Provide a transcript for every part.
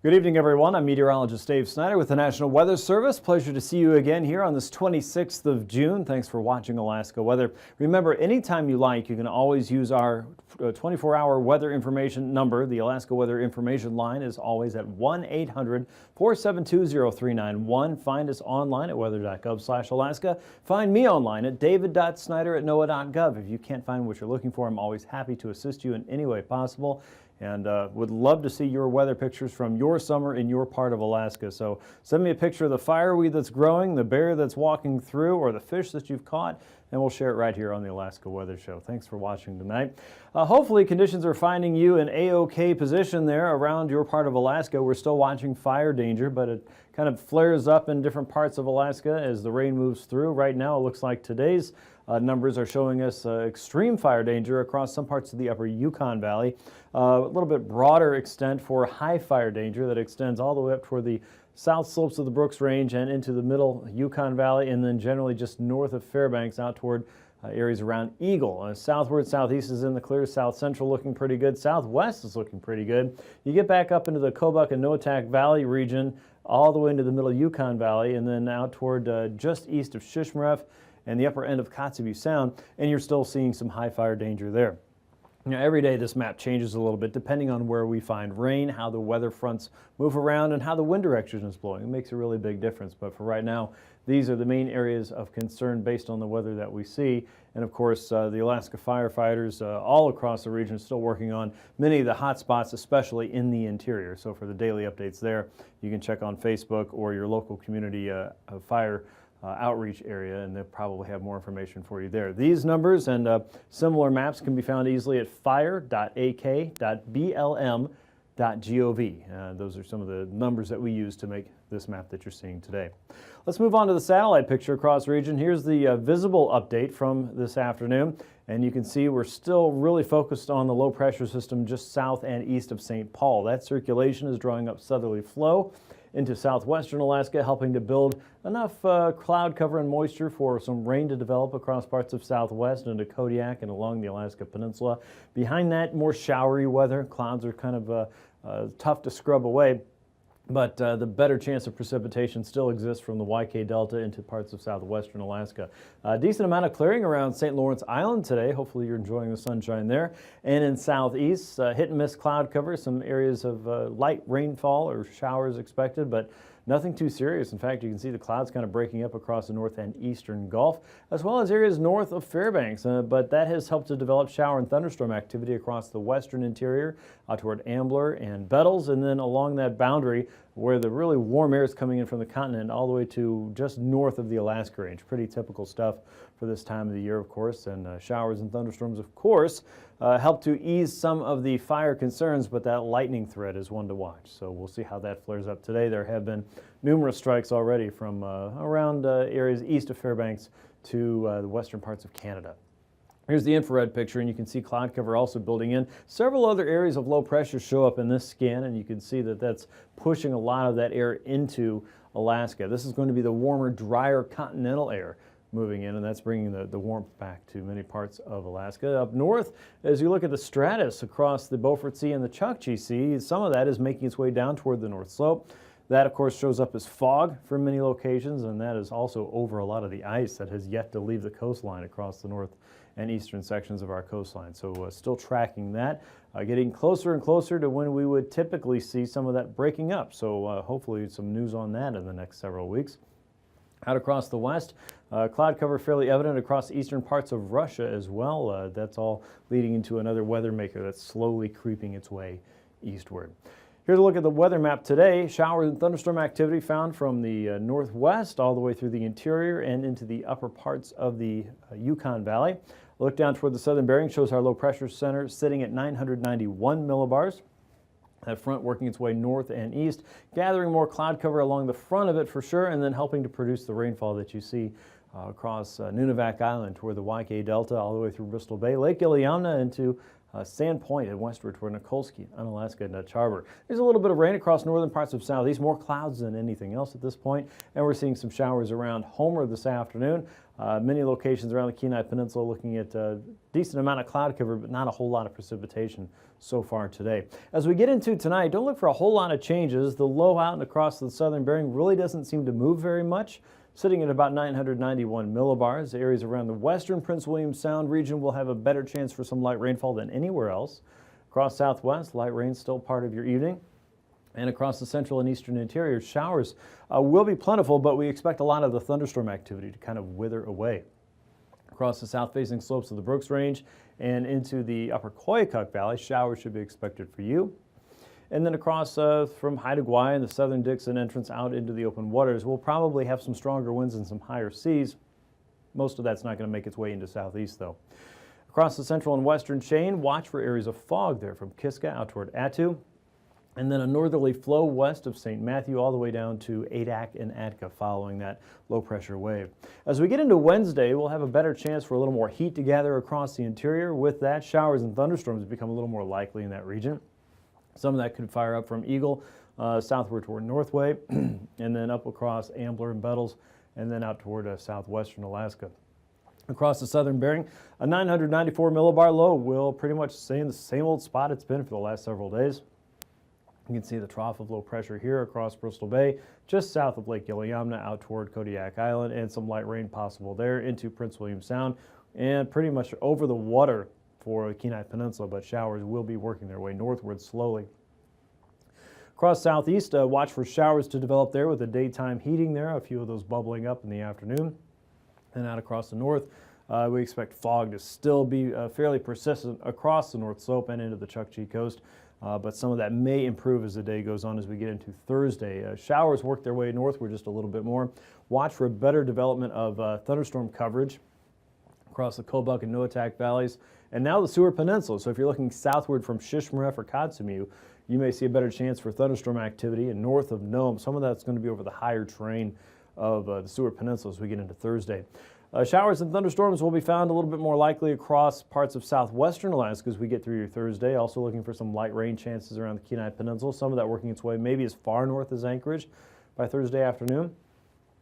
Good evening, everyone. I'm meteorologist Dave Snider with the National Weather Service. Pleasure to see you again here on this 26th of June. Thanks for watching Alaska Weather. Remember, anytime you like, you can always use our 24-hour weather information number. The Alaska Weather Information line is always at 1-800-472-0391. Find us online at weather.gov/Alaska. Find me online at david.snider@noaa.gov. If you can't find what you're looking for, I'm always happy to assist you in any way possible. And would love to see your weather pictures from your summer in your part of Alaska. So send me a picture of the fireweed that's growing, the bear that's walking through, or the fish that you've caught, and we'll share it right here on the Alaska Weather Show. Thanks for watching tonight. Hopefully conditions are finding you in A-OK position there around your part of Alaska. We're still watching fire danger, but it kind of flares up in different parts of Alaska as the rain moves through. Right now it looks like today's numbers are showing us extreme fire danger across some parts of the upper Yukon Valley. A little bit broader extent for high fire danger that extends all the way up toward the south slopes of the Brooks Range and into the middle Yukon Valley, and then generally just north of Fairbanks out toward areas around Eagle. Southward, southeast is in the clear. South central looking pretty good. Southwest is looking pretty good. You get back up into the Kobuk and Noatak Valley region, all the way into the middle Yukon Valley, and then out toward just east of Shishmaref and the upper end of Kotzebue Sound, and you're still seeing some high fire danger there. Now, every day this map changes a little bit depending on where we find rain, how the weather fronts move around, and how the wind direction is blowing. It makes a really big difference, but for right now, these are the main areas of concern based on the weather that we see. And of course, the Alaska firefighters all across the region are still working on many of the hot spots, especially in the interior. So for the daily updates there, you can check on Facebook or your local community fire outreach area, and they'll probably have more information for you there. These numbers and similar maps can be found easily at fire.ak.blm.gov. Those are some of the numbers that we use to make this map that you're seeing today. Let's move on to the satellite picture across the region. Here's the visible update from this afternoon, and you can see we're still really focused on the low pressure system just south and east of St. Paul. That circulation is drawing up southerly flow into southwestern Alaska, helping to build enough cloud cover and moisture for some rain to develop across parts of southwest into Kodiak and along the Alaska Peninsula. Behind that, more showery weather. Clouds are kind of tough to scrub away, but the better chance of precipitation still exists from the YK Delta into parts of southwestern Alaska. A decent amount of clearing around St. Lawrence Island today. Hopefully you're enjoying the sunshine there. And in southeast, hit and miss cloud cover, some areas of light rainfall or showers expected, but nothing too serious. In fact, you can see the clouds kind of breaking up across the north and eastern Gulf, as well as areas north of Fairbanks. But that has helped to develop shower and thunderstorm activity across the western interior, out toward Ambler and Bettles, and then along that boundary where the really warm air is coming in from the continent all the way to just north of the Alaska Range. Pretty typical stuff for this time of the year, of course, and showers and thunderstorms, of course, help to ease some of the fire concerns, but that lightning threat is one to watch. So we'll see how that flares up today. There have been numerous strikes already from around areas east of Fairbanks to the western parts of Canada. Here's the infrared picture, and you can see cloud cover also building in. Several other areas of low pressure show up in this scan, and you can see that that's pushing a lot of that air into Alaska. This is going to be the warmer, drier continental air moving in, and that's bringing the warmth back to many parts of Alaska. Up north, as you look at the stratus across the Beaufort Sea and the Chukchi Sea, some of that is making its way down toward the North Slope. That, of course, shows up as fog for many locations, and that is also over a lot of the ice that has yet to leave the coastline across the north and eastern sections of our coastline. So still tracking that, getting closer and closer to when we would typically see some of that breaking up. So hopefully some news on that in the next several weeks. Out across the west, cloud cover fairly evident across eastern parts of Russia as well. That's all leading into another weather maker that's slowly creeping its way eastward. Here's a look at the weather map today. Showers and thunderstorm activity found from the northwest all the way through the interior and into the upper parts of the Yukon Valley. Look down toward the southern bearing shows our low pressure center sitting at 991 millibars. That front working its way north and east, gathering more cloud cover along the front of it for sure, and then helping to produce the rainfall that you see across Nunivak Island toward the YK Delta all the way through Bristol Bay, Lake Iliamna into Sand Point and westward toward Nikolsky, Unalaska, and Dutch Harbor. There's a little bit of rain across northern parts of southeast, more clouds than anything else at this point, and we're seeing some showers around Homer this afternoon. Many locations around the Kenai Peninsula looking at a decent amount of cloud cover, but not a whole lot of precipitation so far today. As we get into tonight, don't look for a whole lot of changes. The low out and across the southern Bering really doesn't seem to move very much, sitting at about 991 millibars. Areas around the western Prince William Sound region will have a better chance for some light rainfall than anywhere else. Across southwest, light rain still part of your evening. And across the central and eastern interior, showers will be plentiful, but we expect a lot of the thunderstorm activity to kind of wither away. Across the south-facing slopes of the Brooks Range and into the upper Koyukuk Valley, showers should be expected for you. And then across from Haida Gwaii and the southern Dixon entrance out into the open waters, we'll probably have some stronger winds and some higher seas. Most of that's not going to make its way into southeast, though. Across the central and western chain, watch for areas of fog there from Kiska out toward Attu. And then a northerly flow west of St. Matthew all the way down to Adak and Atka following that low-pressure wave. As we get into Wednesday, we'll have a better chance for a little more heat to gather across the interior. With that, showers and thunderstorms become a little more likely in that region. Some of that could fire up from Eagle southward toward Northway, and then up across Ambler and Bettles, and then out toward southwestern Alaska. Across the southern Bering, a 994 millibar low will pretty much stay in the same old spot it's been for the last several days. You can see the trough of low pressure here across Bristol Bay, just south of Lake Iliamna out toward Kodiak Island, and some light rain possible there into Prince William Sound, and pretty much over the water for the Kenai Peninsula, but showers will be working their way northward slowly. Across southeast, watch for showers to develop there with the daytime heating there, a few of those bubbling up in the afternoon. And out across the north, we expect fog to still be fairly persistent across the North Slope and into the Chukchi Coast. But some of that may improve as the day goes on as we get into Thursday. Showers work their way northward just a little bit more. Watch for a better development of thunderstorm coverage across the Kobuk and Noatak valleys, and now the Seward Peninsula. So if you're looking southward from Shishmaref or Katsumu, you may see a better chance for thunderstorm activity. And north of Nome, some of that's going to be over the higher terrain of the Seward Peninsula as we get into Thursday. Showers and thunderstorms will be found a little bit more likely across parts of southwestern Alaska as we get through your Thursday. Also looking for some light rain chances around the Kenai Peninsula. Some of that working its way maybe as far north as Anchorage by Thursday afternoon.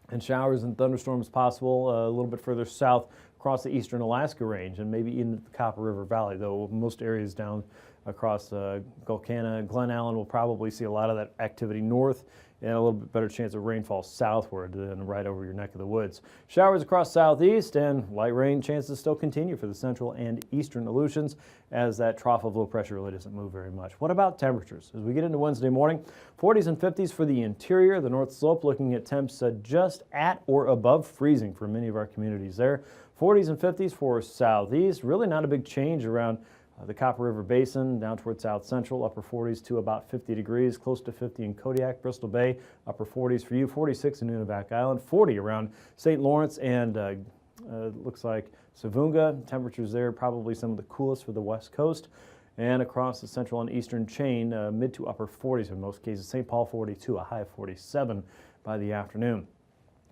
And showers and thunderstorms possible a little bit further south across the eastern Alaska range and maybe in the Copper River Valley, though most areas down across Gulkana and Glen Allen will probably see a lot of that activity north and a little bit better chance of rainfall southward than right over your neck of the woods. Showers across southeast and light rain chances still continue for the central and eastern Aleutians as that trough of low pressure really doesn't move very much. What about temperatures? As we get into Wednesday morning, 40s and 50s for the interior. The North Slope looking at temps just at or above freezing for many of our communities there. 40s and 50s for southeast. Really not a big change around the Copper River Basin down toward south central, upper 40s to about 50 degrees, close to 50 in Kodiak, Bristol Bay, upper 40s for you, 46 in Nunivak Island, 40 around St. Lawrence and looks like Savunga. Temperatures there probably some of the coolest for the west coast. And across the central and eastern chain, mid to upper 40s in most cases. St. Paul 42, a high of 47 by the afternoon.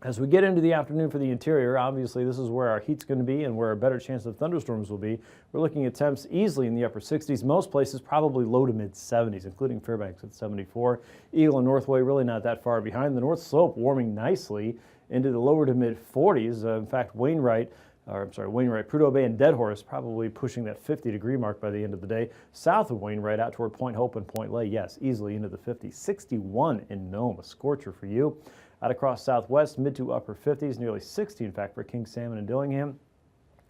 As we get into the afternoon for the interior, obviously this is where our heat's going to be and where our better chance of thunderstorms will be. We're looking at temps easily in the upper 60s. Most places probably low to mid 70s, including Fairbanks at 74. Eagle and Northway really not that far behind. The North Slope warming nicely into the lower to mid 40s. In fact, Wainwright, Prudhoe Bay and Dead Horse probably pushing that 50-degree mark by the end of the day. South of Wainwright out toward Point Hope and Point Lay, yes, easily into the 50s. 61 in Nome, a scorcher for you. Out across southwest, mid to upper 50s, nearly 60 in fact for King Salmon and Dillingham,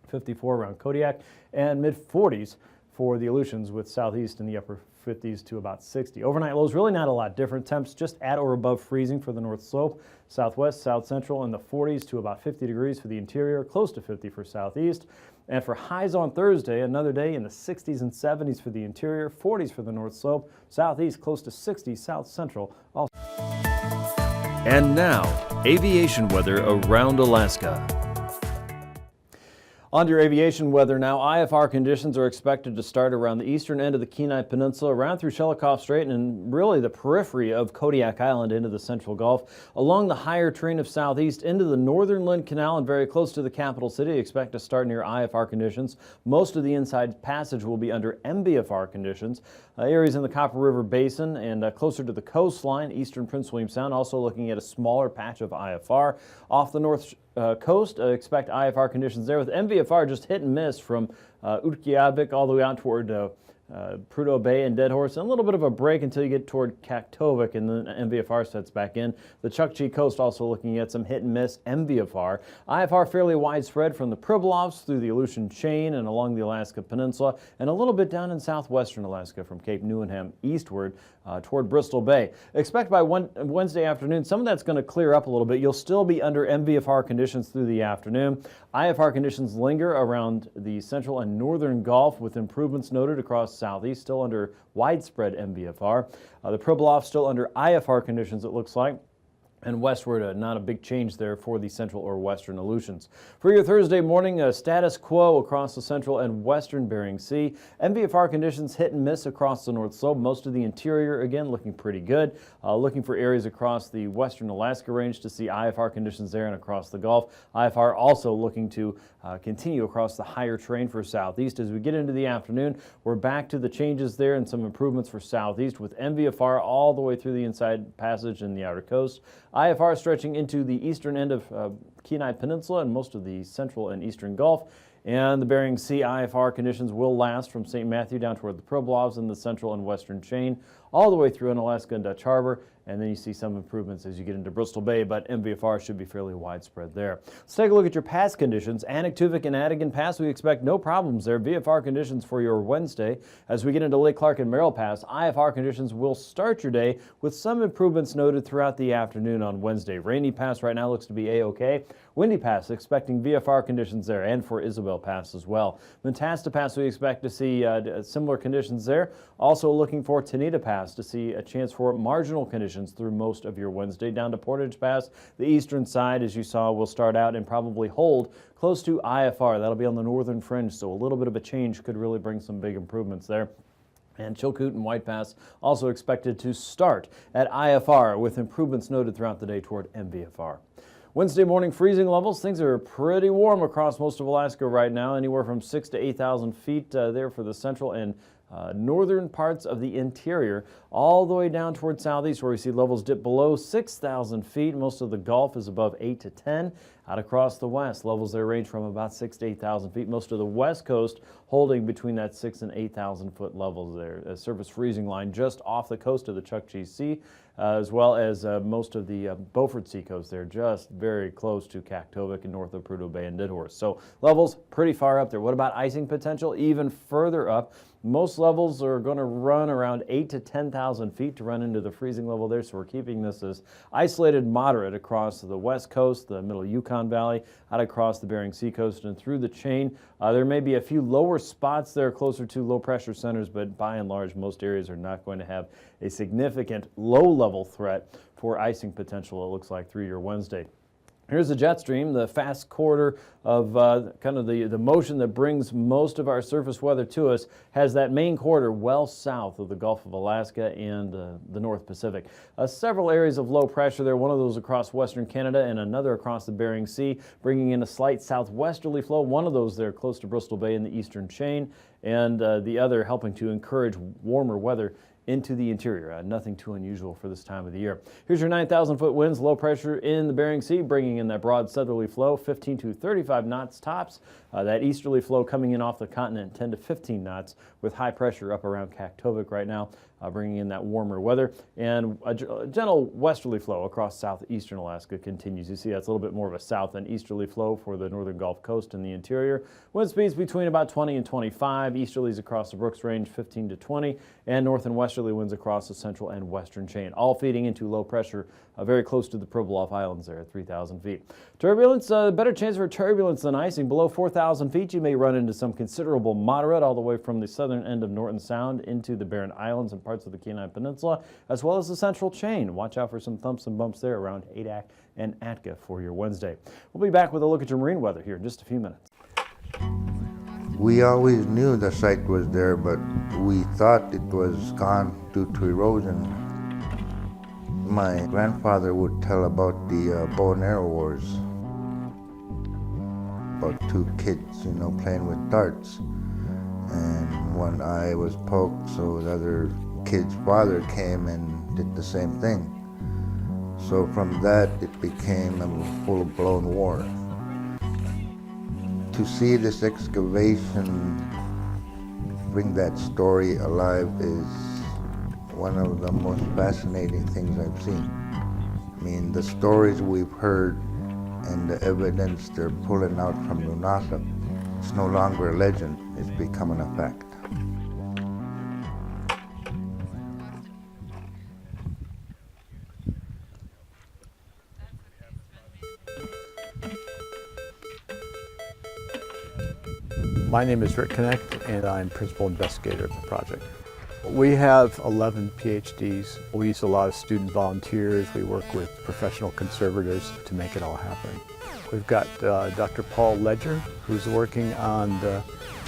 54 around Kodiak, and mid 40s for the Aleutians with southeast in the upper 50s to about 60. Overnight lows really not a lot different. Temps just at or above freezing for the North Slope, southwest, south central in the 40s to about 50 degrees for the interior, close to 50 for southeast. And for highs on Thursday, another day in the 60s and 70s for the interior, 40s for the North Slope, southeast close to 60, south central also. And now, aviation weather around Alaska. On to your aviation weather now. IFR conditions are expected to start around the eastern end of the Kenai Peninsula, around through Shelikof Strait, and really the periphery of Kodiak Island into the Central Gulf. Along the higher terrain of southeast into the northern Lynn Canal and very close to the capital city, expect to start near IFR conditions. Most of the inside passage will be under MBFR conditions. Areas in the Copper River Basin and closer to the coastline, eastern Prince William Sound, also looking at a smaller patch of IFR. Off the North coast, expect IFR conditions there with MVFR just hit and miss from Utqiagvik all the way out toward Prudhoe Bay and Dead Horse, and a little bit of a break until you get toward Kaktovik, and then MVFR sets back in. The Chukchi coast also looking at some hit and miss MVFR. IFR fairly widespread from the Pribilofs through the Aleutian Chain and along the Alaska Peninsula, and a little bit down in southwestern Alaska from Cape Newenham eastward toward Bristol Bay. Expect by Wednesday afternoon, some of that's going to clear up a little bit. You'll still be under MVFR conditions through the afternoon. IFR conditions linger around the central and northern Gulf with improvements noted across southeast, still under widespread MVFR. The Pribilof still under IFR conditions, it looks like. And westward, not a big change there for the central or western Aleutians. For your Thursday morning, status quo across the central and western Bering Sea. MVFR conditions hit and miss across the north slope. Most of the interior, again, looking pretty good. Looking for areas across the western Alaska range to see IFR conditions there and across the Gulf. IFR also looking to continue across the higher terrain for southeast. As we get into the afternoon, we're back to the changes there and some improvements for southeast with MVFR all the way through the inside passage and the outer coast. IFR stretching into the eastern end of Kenai Peninsula and most of the central and eastern Gulf. And the Bering Sea IFR conditions will last from St. Matthew down toward the Pribilofs in the central and western chain, all the way through in Alaska and Dutch Harbor. And then you see some improvements as you get into Bristol Bay, but MVFR should be fairly widespread there. Let's take a look at your pass conditions. Anaktuvik and Adigan Pass, we expect no problems there. VFR conditions for your Wednesday. As we get into Lake Clark and Merrill Pass, IFR conditions will start your day with some improvements noted throughout the afternoon on Wednesday. Rainy Pass right now looks to be A-OK. Windy Pass, expecting VFR conditions there, and for Isabel Pass as well. Mentasta Pass, we expect to see similar conditions there. Also looking for Tanita Pass to see a chance for marginal conditions through most of your Wednesday. Down to Portage Pass, the eastern side, as you saw, will start out and probably hold close to IFR. That'll be on the northern fringe, so a little bit of a change could really bring some big improvements there. And Chilkoot and White Pass also expected to start at IFR with improvements noted throughout the day toward MVFR. Wednesday morning freezing levels, things are pretty warm across most of Alaska right now, anywhere from 6,000 to 8,000 feet there for the central and northern parts of the interior, all the way down towards southeast where we see levels dip below 6,000 feet. Most of the Gulf is above 8 to 10. Out across the west, levels there range from about 6,000 to 8,000 feet. Most of the west coast holding between that 6,000 and 8,000 foot levels there. A surface freezing line just off the coast of the Chukchi Sea, as well as most of the Beaufort Sea coast there, just very close to Kaktovik and north of Prudhoe Bay and Dead Horse. So levels pretty far up there. What about icing potential? Even further up. Most levels are going to run around 8,000 to 10,000 feet to run into the freezing level there, so we're keeping this as isolated moderate across the west coast, the middle Yukon Valley, out across the Bering Sea coast and through the chain. There may be a few lower spots there closer to low pressure centers, but by and large most areas are not going to have a significant low level threat for icing potential, it looks like, through your Wednesday. Here's the jet stream, the fast quarter of kind of the motion that brings most of our surface weather to us, has that main quarter well south of the Gulf of Alaska and the North Pacific. Several areas of low pressure there, one of those across western Canada and another across the Bering Sea, bringing in a slight southwesterly flow, one of those there close to Bristol Bay in the eastern chain, and the other helping to encourage warmer weather into the interior. Nothing too unusual for this time of the year. Here's your 9,000 foot winds, low pressure in the Bering Sea, bringing in that broad southerly flow, 15 to 35 knots tops. That easterly flow coming in off the continent, 10 to 15 knots, with high pressure up around Kaktovik right now, bringing in that warmer weather. And a gentle westerly flow across southeastern Alaska continues. You see that's a little bit more of a south and easterly flow for the northern Gulf Coast and the interior. Wind speeds between about 20 and 25, easterlies across the Brooks Range 15 to 20, and north and westerly winds across the central and western chain, all feeding into low pressure very close to the Pribilof Islands there at 3,000 feet. Turbulence, better chance for turbulence than icing. Below 4,000 feet, you may run into some considerable moderate all the way from the southern end of Norton Sound into the Barren Islands and parts of the Kenai Peninsula, as well as the central chain. Watch out for some thumps and bumps there around Adak and Atka for your Wednesday. We'll be back with a look at your marine weather here in just a few minutes. We always knew the site was there, but we thought it was gone due to erosion. My grandfather would tell about the bow and arrow wars, about two kids, playing with darts, and one eye was poked, so the other kid's father came and did the same thing. So from that, it became a full-blown war. To see this excavation bring that story alive is one of the most fascinating things I've seen. I mean, the stories we've heard and the evidence they're pulling out from Nunasuk, it's no longer a legend, it's becoming a fact. My name is Rick Connect, and I'm principal investigator of the project. We have 11 PhDs. We use a lot of student volunteers. We work with professional conservators to make it all happen. We've got Dr. Paul Ledger, who's working on the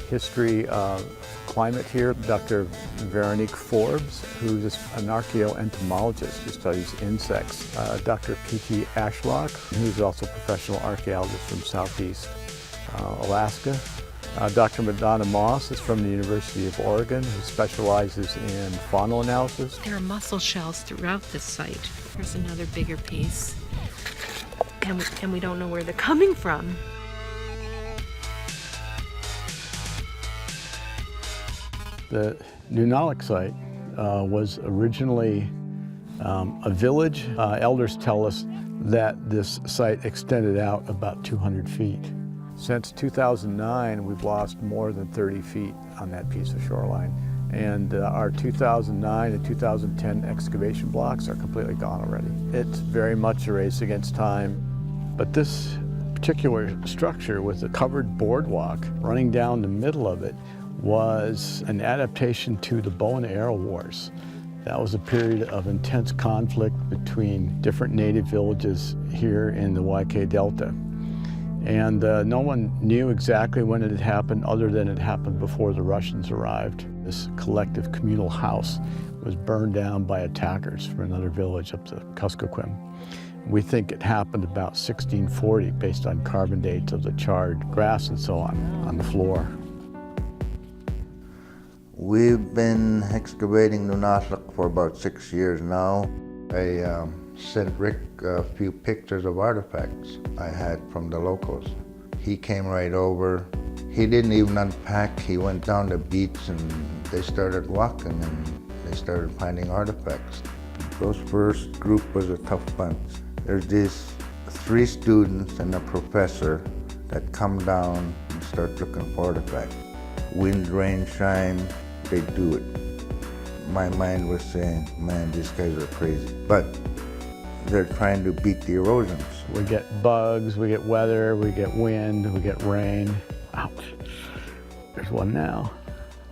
history of climate here. Dr. Veronique Forbes, who's an archaeoentomologist who studies insects. Dr. P.T. Ashlock, who's also a professional archaeologist from Southeast Alaska. Dr. Madonna Moss is from the University of Oregon, who specializes in faunal analysis. There are mussel shells throughout this site. There's another bigger piece, and we don't know where they're coming from. The Nunalak site was originally a village. Elders tell us that this site extended out about 200 feet. Since 2009, we've lost more than 30 feet on that piece of shoreline. And our 2009 and 2010 excavation blocks are completely gone already. It's very much a race against time. But this particular structure with a covered boardwalk running down the middle of it was an adaptation to the bow and arrow wars. That was a period of intense conflict between different native villages here in the YK Delta. And no one knew exactly when it had happened other than it happened before the Russians arrived. This collective communal house was burned down by attackers from another village up the Kuskokwim. We think it happened about 1640 based on carbon dates of the charred grass and so on the floor. We've been excavating Nunasuk for about 6 years now. I sent Rick a few pictures of artifacts I had from the locals. He came right over. He didn't even unpack. He went down the beach and they started walking and they started finding artifacts. Those first group was a tough bunch. There's these 3 students and a professor that come down and start looking for artifacts. Wind, rain, shine, they do it. My mind was saying, man, these guys are crazy. But they're trying to beat the erosions. We get bugs, we get weather, we get wind, we get rain. Ouch, there's one now.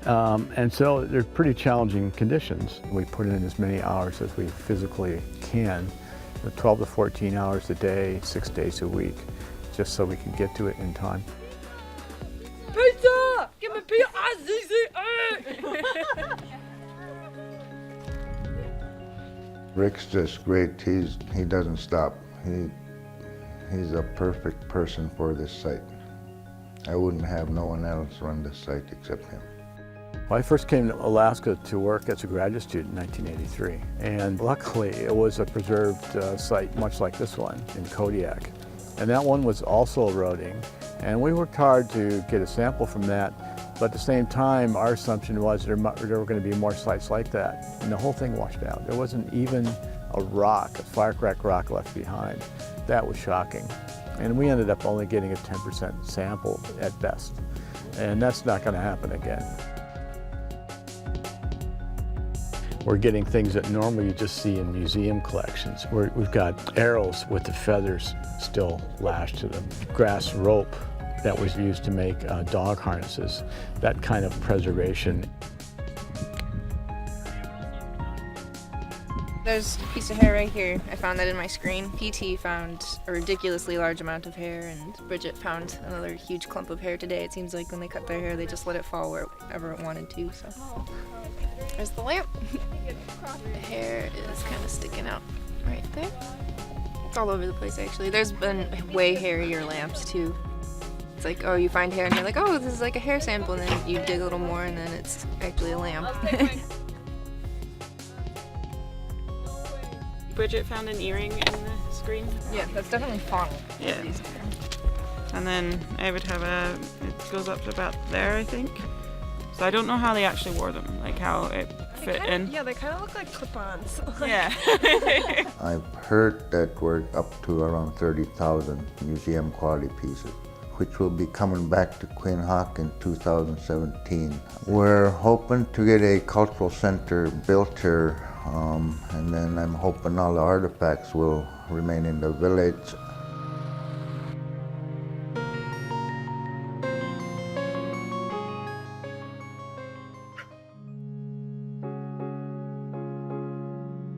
And so they're pretty challenging conditions. We put in as many hours as we physically can, 12 to 14 hours a day, 6 days a week, just so we can get to it in time. Pizza! Give me pizza! Rick's just great. He doesn't stop. He's a perfect person for this site. I wouldn't have no one else run this site except him. Well, I first came to Alaska to work as a graduate student in 1983, and luckily it was a preserved site much like this one in Kodiak. And that one was also eroding, and we worked hard to get a sample from that, but at the same time our assumption was there were going to be more sites like that, and the whole thing washed out. There wasn't even a rock, a firecrack rock left behind. That was shocking. And we ended up only getting a 10% sample at best, and that's not going to happen again. We're getting things that normally you just see in museum collections. We've got arrows with the feathers still lashed to them, grass rope that was used to make dog harnesses, that kind of preservation. There's a piece of hair right here. I found that in my screen. PT found a ridiculously large amount of hair, and Bridget found another huge clump of hair today. It seems like when they cut their hair, they just let it fall wherever it wanted to, so. There's the lamp. The hair is kind of sticking out right there. It's all over the place, actually. There's been way hairier lamps, too. It's like, oh, you find hair, and you're like, oh, this is like a hair sample, and then you dig a little more, and then it's actually a lamp. Bridget found an earring in the screen. Yeah, that's definitely faunal. Yeah. and then it would have it goes up to about there, I think. So I don't know how they actually wore them, like how it fit in. Yeah, they kind of look like clip-ons. Yeah. I've heard that we're up to around 30,000 museum quality pieces, which will be coming back to Queen Hawk in 2017. We're hoping to get a cultural center built here, and then I'm hoping all the artifacts will remain in the village.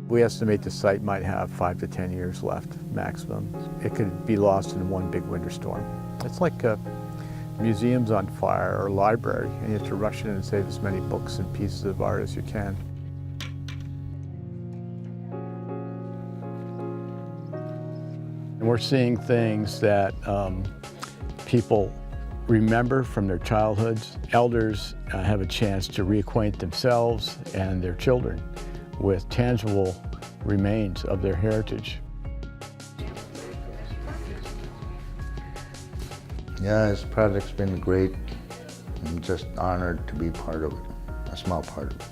We estimate the site might have 5 to 10 years left, maximum. It could be lost in one big winter storm. It's like museums on fire or a library, and you have to rush in and save as many books and pieces of art as you can. And we're seeing things that people remember from their childhoods. Elders have a chance to reacquaint themselves and their children with tangible remains of their heritage. Yeah, this project's been great. I'm just honored to be part of it, a small part of it.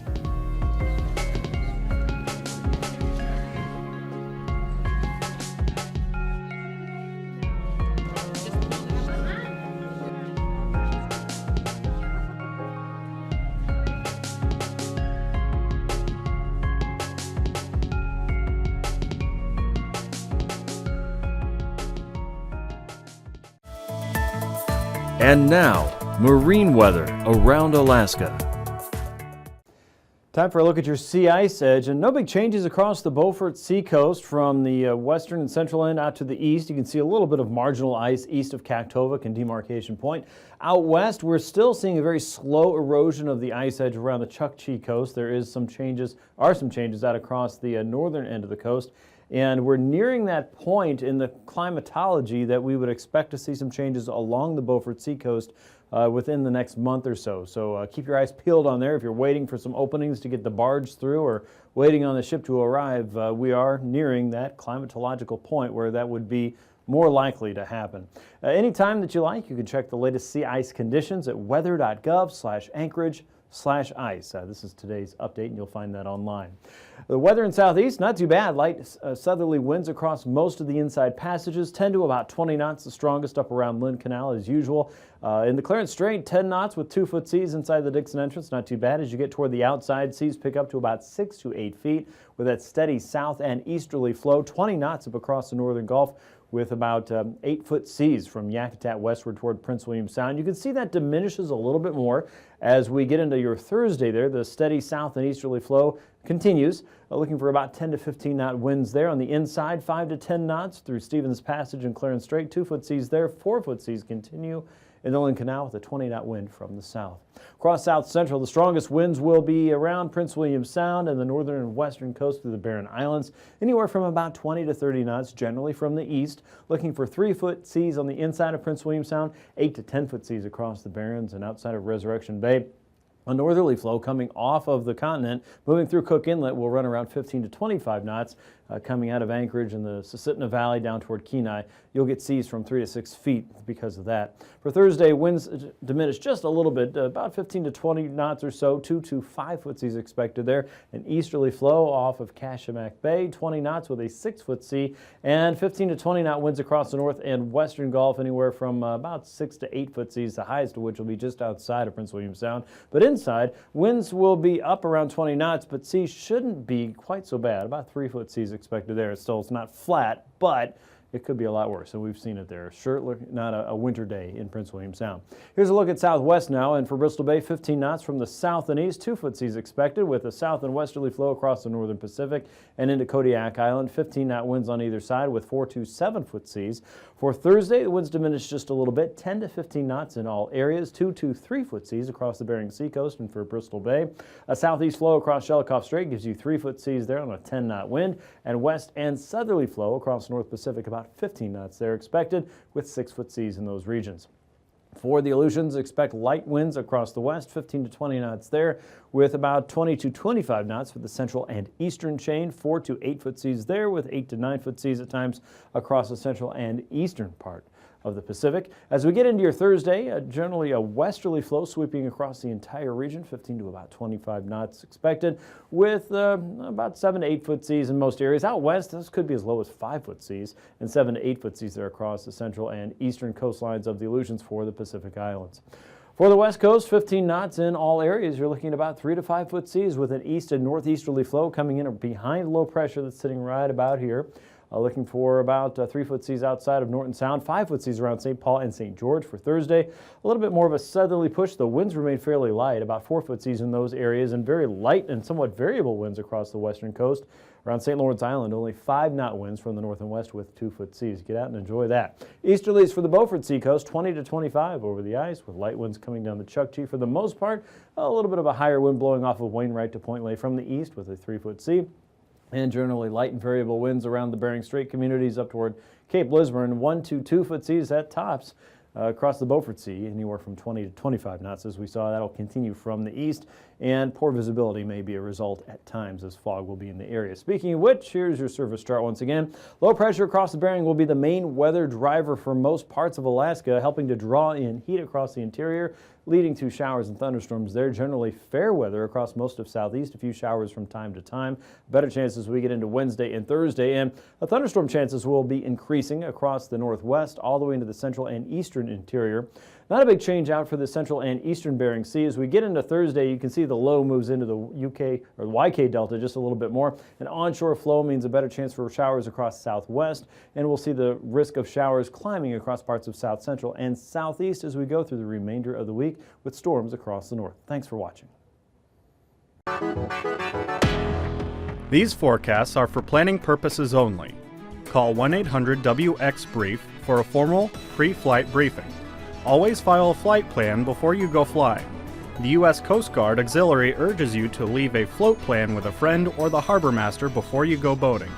And now, marine weather around Alaska. Time for a look at your sea ice edge, and no big changes across the Beaufort seacoast from the western and central end out to the east. You can see a little bit of marginal ice east of Kaktovik and Demarcation Point. Out west, we're still seeing a very slow erosion of the ice edge around the Chukchi coast. There is some changes out across the northern end of the coast. And we're nearing that point in the climatology that we would expect to see some changes along the Beaufort seacoast within the next month or so. So keep your eyes peeled on there if you're waiting for some openings to get the barge through or waiting on the ship to arrive. We are nearing that climatological point where that would be more likely to happen. Anytime that you like, you can check the latest sea ice conditions at weather.gov/Anchorage/ice. This is today's update, and you'll find that online. The weather in southeast, not too bad. Light southerly winds across most of the inside passages, 10 to about 20 knots, the strongest up around Lynn Canal as usual. In the Clarence Strait, 10 knots with 2-foot seas inside the Dixon entrance, not too bad. As you get toward the outside, seas pick up to about 6 to 8 feet with that steady south and easterly flow, 20 knots up across the northern Gulf, with about 8-foot seas from Yakutat westward toward Prince William Sound. You can see that diminishes a little bit more as we get into your Thursday there. The steady south and easterly flow continues, looking for about 10 to 15 knot winds there. On the inside, 5 to 10 knots through Stevens Passage and Clarence Strait, 2-foot seas there, 4-foot seas continue in the Lynn Canal with a 20-knot wind from the south. Across south central, the strongest winds will be around Prince William Sound and the northern and western coast through the Barren Islands, anywhere from about 20 to 30 knots, generally from the east. Looking for 3-foot seas on the inside of Prince William Sound, 8 to 10-foot seas across the Barrens and outside of Resurrection Bay. A northerly flow coming off of the continent, moving through Cook Inlet, will run around 15 to 25 knots. Coming out of Anchorage and the Susitna Valley down toward Kenai, you'll get seas from 3 to 6 feet because of that. For Thursday, winds diminish just a little bit, about 15 to 20 knots or so, 2 to 5-foot seas expected there. An easterly flow off of Kashamak Bay, 20 knots with a 6-foot sea, and 15 to 20 knot winds across the north and western Gulf, anywhere from about 6 to 8-foot seas, the highest of which will be just outside of Prince William Sound. But inside, winds will be up around 20 knots, but seas shouldn't be quite so bad, about 3-foot seas expected there. It's not flat, but it could be a lot worse, and we've seen it there. Sure, not a winter day in Prince William Sound. Here's a look at southwest now, and for Bristol Bay, 15 knots from the south and east, 2-foot seas expected with a south and westerly flow across the northern Pacific and into Kodiak Island. 15-knot winds on either side with 4 to 7-foot seas. For Thursday, the winds diminish just a little bit, 10 to 15 knots in all areas, 2 to 3-foot seas across the Bering Sea coast and for Bristol Bay. A southeast flow across Shelikof Strait gives you 3-foot seas there on a 10-knot wind, and west and southerly flow across the North Pacific, about 15 knots there expected with 6-foot seas in those regions. For the Aleutians, expect light winds across the west, 15 to 20 knots there, with about 20 to 25 knots for the central and eastern chain, 4 to 8-foot seas there, with 8 to 9-foot seas at times across the central and eastern part. of the Pacific. As we get into your Thursday, generally a westerly flow sweeping across the entire region, 15 to about 25 knots expected, with about 7 to 8 foot seas in most areas. Out west, this could be as low as 5 foot seas and 7 to 8 foot seas there across the central and eastern coastlines of the Aleutians for the Pacific Islands. For the west coast, 15 knots in all areas. You're looking at about 3 to 5 foot seas with an east and northeasterly flow coming in behind low pressure that's sitting right about here. Looking for about 3 foot seas outside of Norton Sound, 5 foot seas around St. Paul and St. George for Thursday. A little bit more of a southerly push. The winds remain fairly light, about 4 foot seas in those areas, and very light and somewhat variable winds across the western coast. Around St. Lawrence Island, only 5 knot winds from the north and west with 2 foot seas. Get out and enjoy that. Easterlies for the Beaufort Seacoast, 20 to 25 over the ice, with light winds coming down the Chukchi for the most part. A little bit of a higher wind blowing off of Wainwright to Point Lay from the east with a 3 foot sea. And generally light and variable winds around the Bering Strait communities up toward Cape Lisburn, 1 to 2 foot seas at tops. Across the Beaufort Sea, anywhere from 20 to 25 knots. As we saw, that'll continue from the east, and poor visibility may be a result at times as fog will be in the area. Speaking of which, here's your service chart once again. Low pressure across the Bering will be the main weather driver for most parts of Alaska, helping to draw in heat across the interior, leading to showers and thunderstorms there. Generally fair weather across most of southeast, a few showers from time to time. Better chances we get into Wednesday and Thursday, and the thunderstorm chances will be increasing across the northwest all the way into the central and eastern interior. Not a big change out for the central and eastern Bering Sea. As we get into Thursday, you can see the low moves into the UK or the YK Delta just a little bit more. An onshore flow means a better chance for showers across southwest, and we'll see the risk of showers climbing across parts of south central and southeast as we go through the remainder of the week with storms across the north. Thanks for watching. These forecasts are for planning purposes only. Call 1-800-WX-BRIEF for a formal pre-flight briefing. Always file a flight plan before you go flying. The U.S. Coast Guard Auxiliary urges you to leave a float plan with a friend or the harbor master before you go boating.